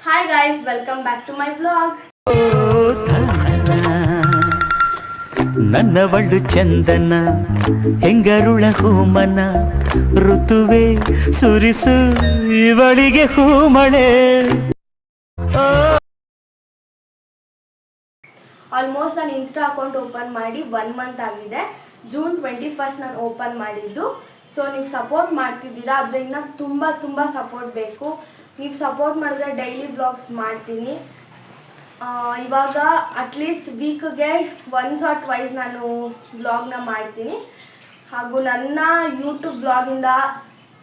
Hi guys, welcome back to my vlog. ನನ್ನವಳು ಚಂದನ ಹೆಂಗರುಳ ಹೂಮನ ಋತುವೆ ಸುರಿಸು ಇವಳಿಗೆ Hoomale. Almost ನಾನು insta account open ಮಾಡಿ 1 month ಆಗಿದೆ. ಜೂನ್ 21 ನಾನು ಓಪನ್ ಮಾಡಿದ್ದು. ಸೊ ನೀವು ಸಪೋರ್ಟ್ ಮಾಡ್ತಿದ್ದೀರಾ, ಆದರೆ ಇನ್ನೂ ತುಂಬ ಸಪೋರ್ಟ್ ಬೇಕು. ನೀವು ಸಪೋರ್ಟ್ ಮಾಡಿದ್ರೆ ಡೈಲಿ ಬ್ಲಾಗ್ಸ್ ಮಾಡ್ತೀನಿ. ಇವಾಗ ಅಟ್ಲೀಸ್ಟ್ ವೀಕ್ಗೆ ಒನ್ಸ್ ಆರ್ ಟ್ವೈಸ್ ನಾನು ಬ್ಲಾಗ್ನ ಮಾಡ್ತೀನಿ. ಹಾಗೂ ನನ್ನ ಯೂಟ್ಯೂಬ್ ಬ್ಲಾಗಿಂದ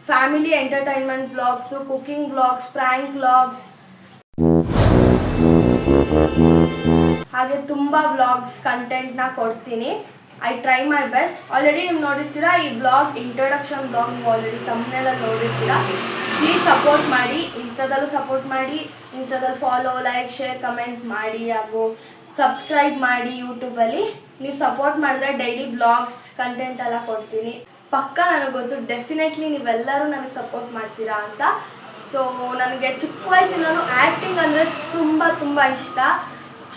family entertainment blogs, cooking blogs, prank blogs, ಹಾಗೆ ತುಂಬ ಬ್ಲಾಗ್ಸ್ ಕಂಟೆಂಟ್ನ ಕೊಡ್ತೀನಿ. I try my best. Already ನೀವು ನೋಡಿರ್ತೀರಾ ಈ ಬ್ಲಾಗ್ ಇಂಟ್ರೊಡಕ್ಷನ್ ಬ್ಲಾಗ್, ನೀವು ಆಲ್ರೆಡಿ ತಮ್ಮನೇಲಲ್ಲಿ ನೋಡಿರ್ತೀರಾ. ಪ್ಲೀಸ್ ಸಪೋರ್ಟ್ ಮಾಡಿ, ಇನ್ಸ್ಟಾದಲ್ಲೂ ಸಪೋರ್ಟ್ ಮಾಡಿ, ಇನ್ಸ್ಟಾದಲ್ಲಿ ಫಾಲೋ, ಲೈಕ್, ಶೇರ್, ಕಮೆಂಟ್ ಮಾಡಿ, ಹಾಗೂ ಸಬ್ಸ್ಕ್ರೈಬ್ ಮಾಡಿ. ಯೂಟ್ಯೂಬಲ್ಲಿ ನೀವು ಸಪೋರ್ಟ್ ಮಾಡಿದ್ರೆ ಡೈಲಿ ಬ್ಲಾಗ್ಸ್ ಕಂಟೆಂಟ್ ಎಲ್ಲ ಕೊಡ್ತೀನಿ. ಪಕ್ಕ ನನಗೆ ಗೊತ್ತು, ಡೆಫಿನೆಟ್ಲಿ ನೀವೆಲ್ಲರೂ ನನಗೆ ಸಪೋರ್ಟ್ ಮಾಡ್ತೀರಾ ಅಂತ. ಸೊ ನನಗೆ ಚಿಕ್ಕ ವಯಸ್ಸಿಂದಲೂ ಆ್ಯಕ್ಟಿಂಗ್ ಅಂದರೆ ತುಂಬ ಇಷ್ಟ.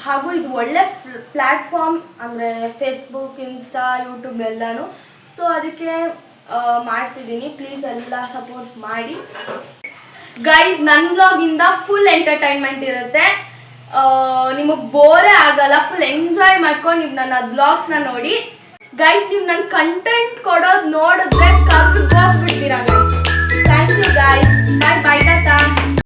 ಹಾಗೂ ಇದು ಒಳ್ಳೆ ಪ್ಲ್ಯಾಟ್ಫಾರ್ಮ್, ಅಂದರೆ ಫೇಸ್ಬುಕ್, ಇನ್ಸ್ಟಾ, ಯೂಟ್ಯೂಬ್ ಎಲ್ಲನೂ. ಸೊ ಅದಕ್ಕೆ ಮಾಡ್ತಿದ್ದೀನಿ. ಪ್ಲೀಸ್ ಎಲ್ಲ ಸಪೋರ್ಟ್ ಮಾಡಿ ಗೈಸ್. ನನ್ನ ಬ್ಲಾಗಿಂದ ಫುಲ್ ಎಂಟರ್ಟೈನ್ಮೆಂಟ್ ಇರುತ್ತೆ, ನಿಮಗೆ ಬೋರೇ ಆಗಲ್ಲ. ಫುಲ್ ಎಂಜಾಯ್ ಮಾಡ್ಕೊಂಡು ನೀವು ನನ್ನ ಬ್ಲಾಗ್ಸ್ನ ನೋಡಿ ಗೈಸ್. ನೀವು ನನ್ನ ಕಂಟೆಂಟ್ ಕೊಡೋದು ನೋಡಿದ್ರೆ ಕರ್ಕೊಂಡು ಹೋಗ್ಬಿಡ್ತೀರಾ guys. Thank you guys. Bye Tata.